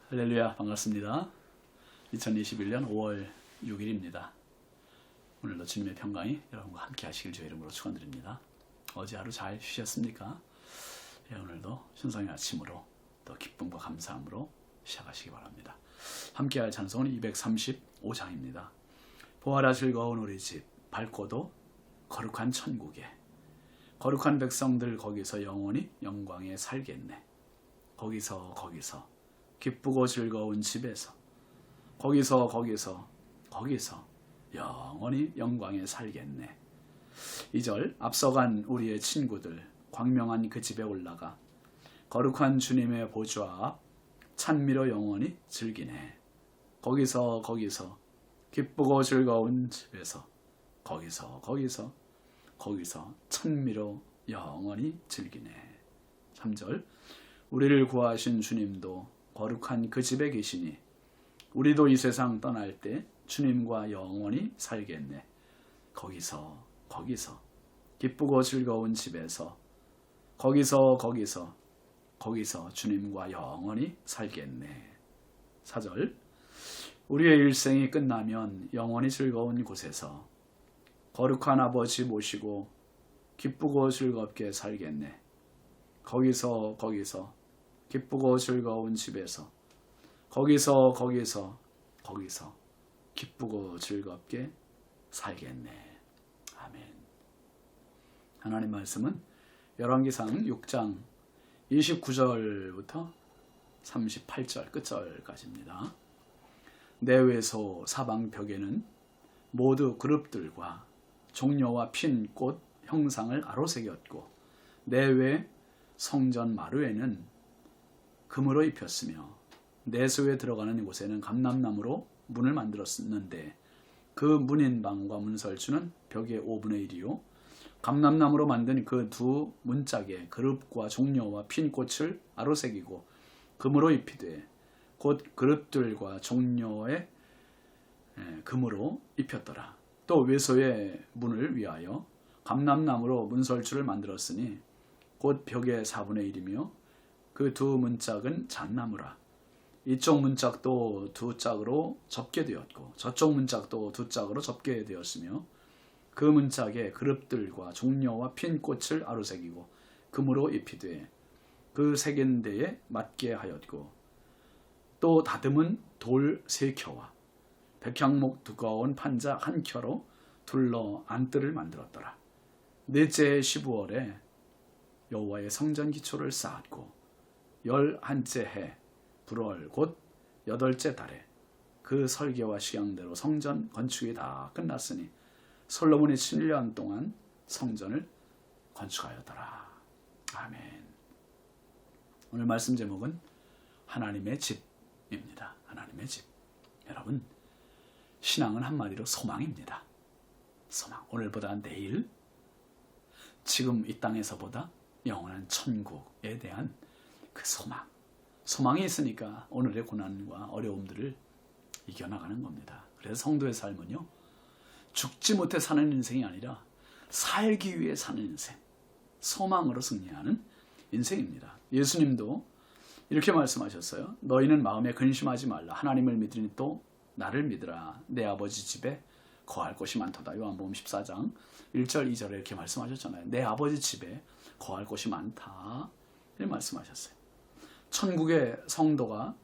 할렐루야, 반갑습니다. 2021년 5월 6일입니다. 오늘도 주님의 평강이 여러분과 함께 하시길 주의 이름으로 축원드립니다. 어제 하루 잘 쉬셨습니까? 오늘도 신성의 아침으로 또 기쁨과 감사함으로 시작하시기 바랍니다. 함께할 찬송은 235장입니다. 보아라 즐거운 우리 집, 밝고도 거룩한 천국에 거룩한 백성들 거기서 영원히 영광에 살겠네. 거기서 기쁘고 즐거운 집에서 거기서 영원히 영광에 살겠네. 2절 앞서간 우리의 친구들 광명한 그 집에 올라가 거룩한 주님의 보좌 앞 찬미로 영원히 즐기네. 거기서 기쁘고 즐거운 집에서 거기서 찬미로 영원히 즐기네. 3절 우리를 구하신 주님도 거룩한 그 집에 계시니 우리도 이 세상 떠날 때 주님과 영원히 살겠네. 거기서 기쁘고 즐거운 집에서 거기서 주님과 영원히 살겠네. 4절 우리의 일생이 끝나면 영원히 즐거운 곳에서 거룩한 아버지 모시고 기쁘고 즐겁게 살겠네. 거기서 기쁘고 즐거운 집에서 거기서 기쁘고 즐겁게 살겠네. 아멘. 하나님 말씀은 열왕기상 6장 29절부터 38절 끝절까지입니다. 내외소 사방벽에는 모두 그룹들과 종려와 핀 꽃 형상을 아로새겼고 내외 성전 마루에는 금으로 입혔으며 내소에 들어가는 곳에는 감람나무로 문을 만들었는데 그 문인방과 문설주는 벽의 5분의 1이요 감람나무로 만든 그 두 문짝에 그룹과 종려와 핀 꽃을 아로새기고 금으로 입히되 곧 그룹들과 종려에 금으로 입혔더라. 또 외소의 문을 위하여 감람나무로 문설주를 만들었으니 곧 벽의 4분의 1이며 그 두 문짝은 잣나무라. 이쪽 문짝도 두 짝으로 접게 되었고 저쪽 문짝도 두 짝으로 접게 되었으며 그 문짝에 그룹들과 종려와 핀 꽃을 아로새기고 금으로 입히되 그 새긴 데에 맞게 하였고 또 다듬은 돌 3켜와 백향목 두꺼운 판자 1켜로 둘러 안뜰을 만들었더라. 넷째 15월에 여호와의 성전 기초를 쌓았고 11째 해 불월 곧 8째 달에 그 설계와 식양대로 성전 건축이 다 끝났으니 솔로몬이 7년 동안 성전을 건축하였더라. 아멘. 오늘 말씀 제목은 하나님의 집입니다. 하나님의 집. 여러분, 신앙은 한마디로 소망입니다. 소망. 오늘보다 내일, 지금 이 땅에서보다 영원한 천국에 대한 그 소망이 있으니까 오늘의 고난과 어려움들을 이겨나가는 겁니다. 그래서 성도의 삶은요, 죽지 못해 사는 인생이 아니라 살기 위해 사는 인생, 소망으로 승리하는 인생입니다. 예수님도 이렇게 말씀하셨어요. 너희는 마음에 근심하지 말라. 하나님을 믿으니 또 나를 믿으라. 내 아버지 집에 거할 곳이 많도다. 요한복음 14장 1절 2절에 이렇게 말씀하셨잖아요. 내 아버지 집에 거할 곳이 많다. 이렇게 말씀하셨어요. 천국의 성도가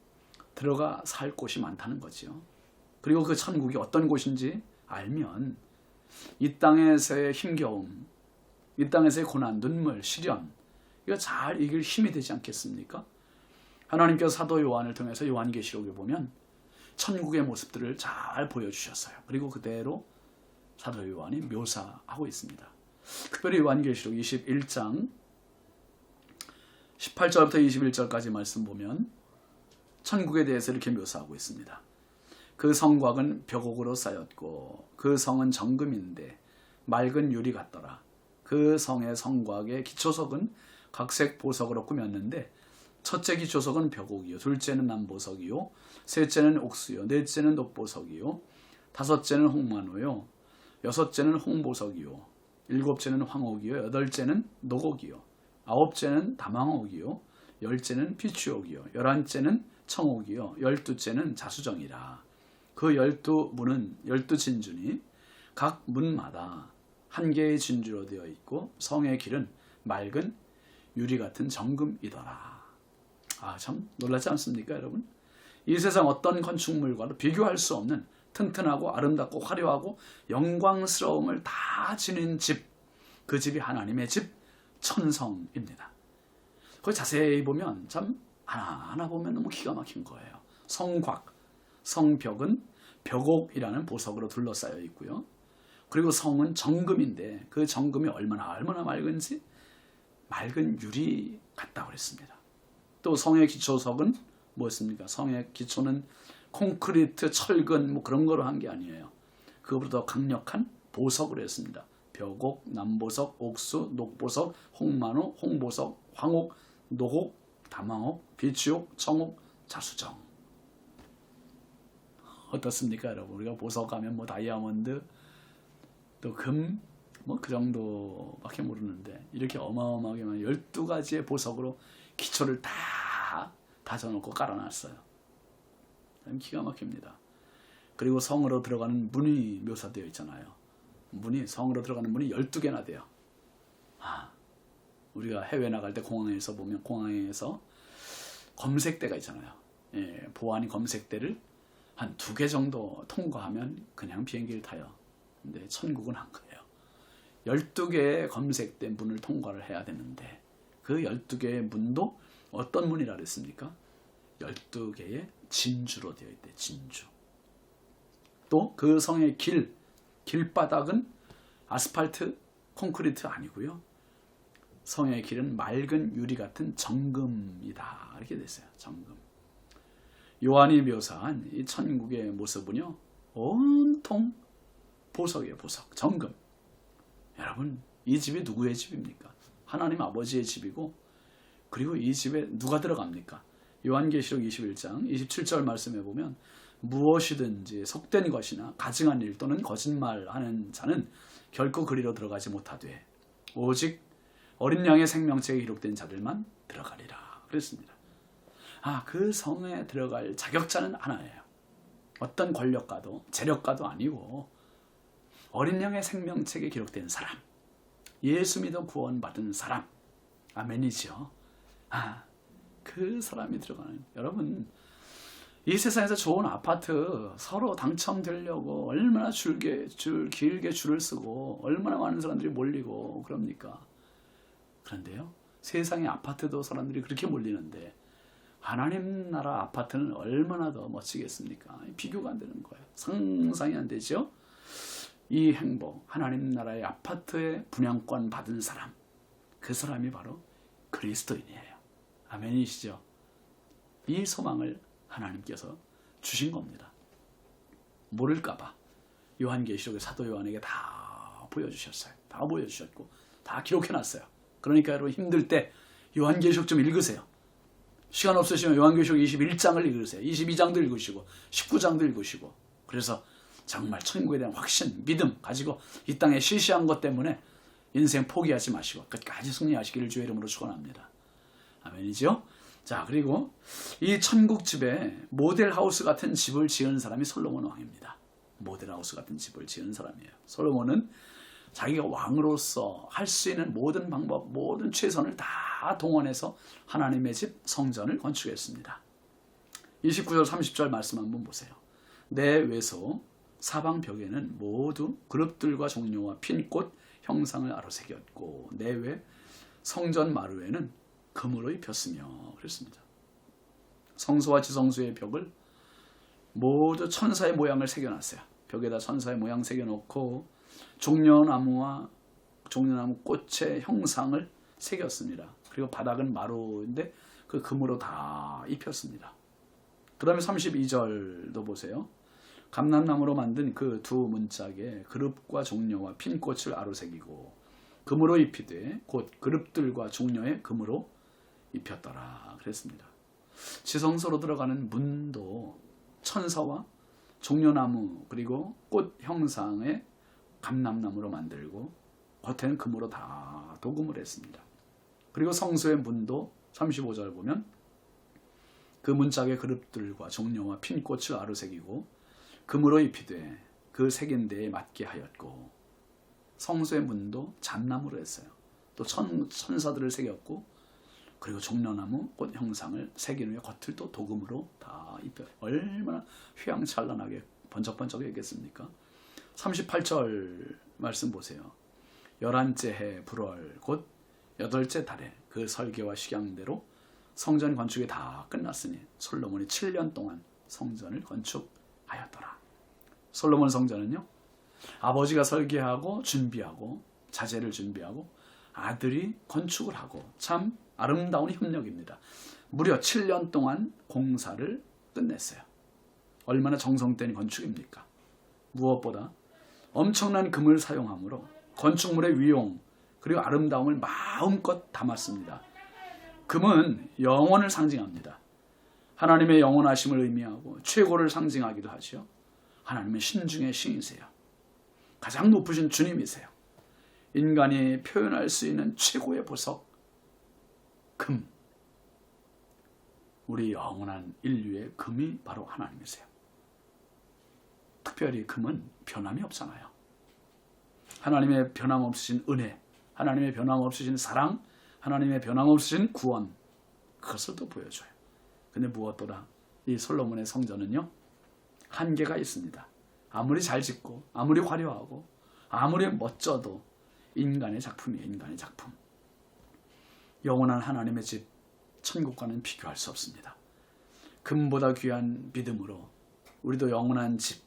들어가 살 곳이 많다는 거죠. 그리고 그 천국이 어떤 곳인지 알면 이 땅에서의 힘겨움, 이 땅에서의 고난, 눈물, 시련 이거 잘 이길 힘이 되지 않겠습니까? 하나님께서 사도 요한을 통해서 요한계시록에 보면 천국의 모습들을 잘 보여주셨어요. 그리고 그대로 사도 요한이 묘사하고 있습니다. 특별히 요한계시록 21장 18절부터 21절까지 말씀 보면 천국에 대해서 이렇게 묘사하고 있습니다. 그 성곽은 벽옥으로 쌓였고 그 성은 정금인데 맑은 유리 같더라. 그 성의 성곽의 기초석은 각색 보석으로 꾸몄는데 첫째 기초석은 벽옥이요 둘째는 남보석이요 셋째는 옥수요 넷째는 녹보석이요 다섯째는 홍만호요 여섯째는 홍보석이요 일곱째는 황옥이요 여덟째는 녹옥이요 아홉째는 다망옥이요 열째는 피추옥이요 열한째는 청옥이요 12째는 자수정이라. 그 12문은 12진주니 각 문마다 한 개의 진주로 되어 있고 성의 길은 맑은 유리 같은 정금이더라. 참 놀라지 않습니까, 여러분? 이 세상 어떤 건축물과도 비교할 수 없는 튼튼하고 아름답고 화려하고 영광스러움을 다 지닌 집, 그 집이 하나님의 집 천성입니다. 거기 자세히 보면 참 하나하나 보면 너무 기가 막힌 거예요. 성곽, 성벽은 벽옥이라는 보석으로 둘러싸여 있고요. 그리고 성은 정금인데 그 정금이 얼마나 맑은지 맑은 유리 같다고 그랬습니다. 또 성의 기초석은 뭐였습니까? 성의 기초는 콘크리트, 철근 그런 거로 한 게 아니에요. 그거보다 더 강력한 보석으로 했습니다. 벽옥, 남보석, 옥수, 녹보석, 홍만호, 홍보석, 황옥, 노옥, 담황옥, 비추옥, 청옥, 자수정. 어떻습니까, 여러분? 우리가 보석하면 다이아몬드, 또 금, 그 정도밖에 모르는데 이렇게 어마어마하게 12가지의 보석으로 기초를 다 다져놓고 깔아놨어요. 기가 막힙니다. 그리고 성으로 들어가는 문이 묘사되어 있잖아요. 성으로 들어가는 문이 12개나 돼요. 우리가 해외 나갈 때 공항에서 보면 공항에서 검색대가 있잖아요. 보안이 검색대를 한 2개 정도 통과하면 그냥 비행기를 타요. 근데 천국은 한 거예요. 12개의 검색대 문을 통과를 해야 되는데 그 12개의 문도 어떤 문이라 그랬습니까? 12개의 진주로 되어 있대. 진주. 또 그 성의 길바닥은 아스팔트, 콘크리트 아니고요. 성의 길은 맑은 유리 같은 정금이다. 이렇게 됐어요. 정금. 요한이 묘사한 이 천국의 모습은요. 온통 보석이에요. 보석. 정금. 여러분, 이 집이 누구의 집입니까? 하나님 아버지의 집이고, 그리고 이 집에 누가 들어갑니까? 요한계시록 21장 27절 말씀해 보면 무엇이든지 속된 것이나 가증한 일 또는 거짓말하는 자는 결코 그리로 들어가지 못하되 오직 어린 양의 생명책에 기록된 자들만 들어가리라 그랬습니다. 그 성에 들어갈 자격자는 하나예요. 어떤 권력가도 재력가도 아니고 어린 양의 생명책에 기록된 사람, 예수 믿어 구원받은 사람, 아멘이죠. 그 사람이 들어가는. 여러분, 이 세상에서 좋은 아파트 서로 당첨되려고 얼마나 길게 줄을 쓰고 얼마나 많은 사람들이 몰리고 그럽니까? 그런데요, 세상의 아파트도 사람들이 그렇게 몰리는데 하나님 나라 아파트는 얼마나 더 멋지겠습니까? 비교가 안 되는 거예요. 상상이 안 되죠? 이 행복, 하나님 나라의 아파트에 분양권 받은 사람, 그 사람이 바로 그리스도인이에요. 아멘이시죠? 이 소망을 하나님께서 주신 겁니다. 모를까봐 요한계시록의 사도 요한에게 다 보여주셨어요. 다 보여주셨고 다 기록해놨어요. 그러니까 여러분 힘들 때 요한계시록 좀 읽으세요. 시간 없으시면 요한계시록 21장을 읽으세요. 22장도 읽으시고 19장도 읽으시고. 그래서 정말 천국에 대한 확신, 믿음 가지고 이 땅에 시시한 것 때문에 인생 포기하지 마시고 끝까지 승리하시기를 주의 이름으로 축원합니다. 아멘이죠? 자, 그리고 이 천국집에 모델하우스 같은 집을 지은 사람이 솔로몬 왕입니다. 모델하우스 같은 집을 지은 사람이에요. 솔로몬은 자기가 왕으로서 할 수 있는 모든 방법, 모든 최선을 다 동원해서 하나님의 집 성전을 건축했습니다. 29절 30절 말씀 한번 보세요. 내 외소 사방 벽에는 모두 그룹들과 종려와 핀 꽃 형상을 아로새겼고 내외 성전 마루에는 금으로 입혔으며 그랬습니다. 성소와 지성소의 벽을 모두 천사의 모양을 새겨놨어요. 벽에다 천사의 모양 새겨놓고 종려나무 꽃의 형상을 새겼습니다. 그리고 바닥은 마루인데 그 금으로 다 입혔습니다. 그 다음에 32절도 보세요. 감람나무로 만든 그 두 문짝에 그룹과 종려와 핀 꽃을 아로새기고 금으로 입히되 곧 그룹들과 종려에 금으로 입혔더라 그랬습니다. 지성소로 들어가는 문도 천사와 종려나무 그리고 꽃 형상의 감람나무로 만들고 겉에는 금으로 다 도금을 했습니다. 그리고 성소의 문도 35절 보면 그 문짝의 그릇들과 종려와 핀 꽃을 아로새기고 금으로 입히되 그 새긴 데에 맞게 하였고 성소의 문도 잣나무로 했어요. 또 천사들을 새겼고 그리고 종려나무 꽃 형상을 새긴 후에 겉을 또 도금으로 다 입혀. 얼마나 휘황찬란하게 번쩍번쩍했겠습니까? 38절 말씀 보세요. 11째 해 불월 곧 8째 달에 그 설계와 식양대로 성전 건축이 다 끝났으니 솔로몬이 7년 동안 성전을 건축하였더라. 솔로몬 성전은요, 아버지가 설계하고 준비하고 자재를 준비하고 아들이 건축을 하고 참 아름다운 협력입니다. 무려 7년 동안 공사를 끝냈어요. 얼마나 정성된 건축입니까? 무엇보다 엄청난 금을 사용하므로 건축물의 위용 그리고 아름다움을 마음껏 담았습니다. 금은 영원을 상징합니다. 하나님의 영원하심을 의미하고 최고를 상징하기도 하죠. 하나님은 신중의 신이세요. 가장 높으신 주님이세요. 인간이 표현할 수 있는 최고의 보석, 금. 우리 영원한 인류의 금이 바로 하나님이세요. 특별히 금은 변함이 없잖아요. 하나님의 변함없으신 은혜, 하나님의 변함없으신 사랑, 하나님의 변함없으신 구원, 그것을 또 보여줘요. 근데 무엇보다 이 솔로몬의 성전은요, 한계가 있습니다. 아무리 잘 짓고 아무리 화려하고 아무리 멋져도 인간의 작품이에요. 인간의 작품. 영원한 하나님의 집 천국과는 비교할 수 없습니다. 금보다 귀한 믿음으로 우리도 영원한 집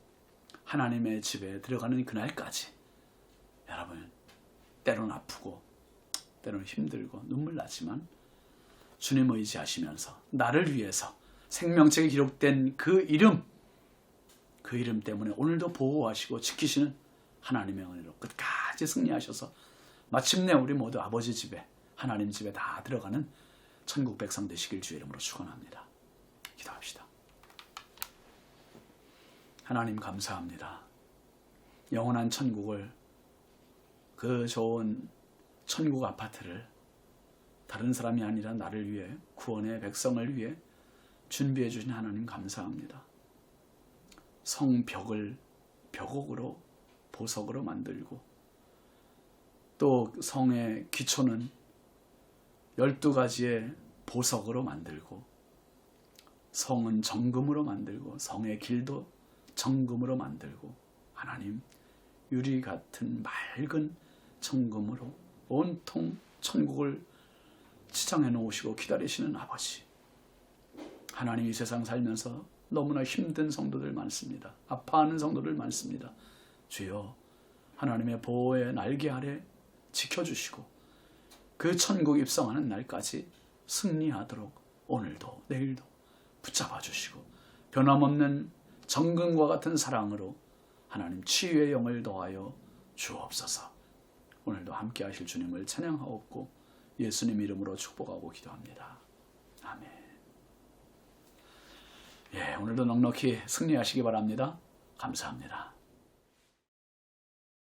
하나님의 집에 들어가는 그날까지 여러분 때로는 아프고 때로는 힘들고 눈물 나지만 주님 의지하시면서 나를 위해서 생명책에 기록된 그 이름 때문에 오늘도 보호하시고 지키시는 하나님의 은혜로 끝까지 승리하셔서 마침내 우리 모두 아버지 집에 하나님 집에 다 들어가는 천국 백성 되시길 주의 이름으로 축원합니다. 기도합시다. 하나님 감사합니다. 영원한 천국을 그 좋은 천국 아파트를 다른 사람이 아니라 나를 위해 구원의 백성을 위해 준비해 주신 하나님 감사합니다. 성벽을 벽옥으로 보석으로 만들고 또 성의 기초는 12가지의 보석으로 만들고 성은 정금으로 만들고 성의 길도 정금으로 만들고 하나님 유리 같은 맑은 정금으로 온통 천국을 치장해 놓으시고 기다리시는 아버지, 하나님 이 세상 살면서 너무나 힘든 성도들 많습니다. 아파하는 성도들 많습니다. 주여 하나님의 보호의 날개 아래 지켜주시고 그 천국 입성하는 날까지 승리하도록 오늘도 내일도 붙잡아 주시고 변함없는 정금과 같은 사랑으로 하나님 치유의 영을 더하여 주옵소서. 오늘도 함께 하실 주님을 찬양하옵고 예수님 이름으로 축복하고 기도합니다. 아멘. 오늘도 넉넉히 승리하시기 바랍니다. 감사합니다.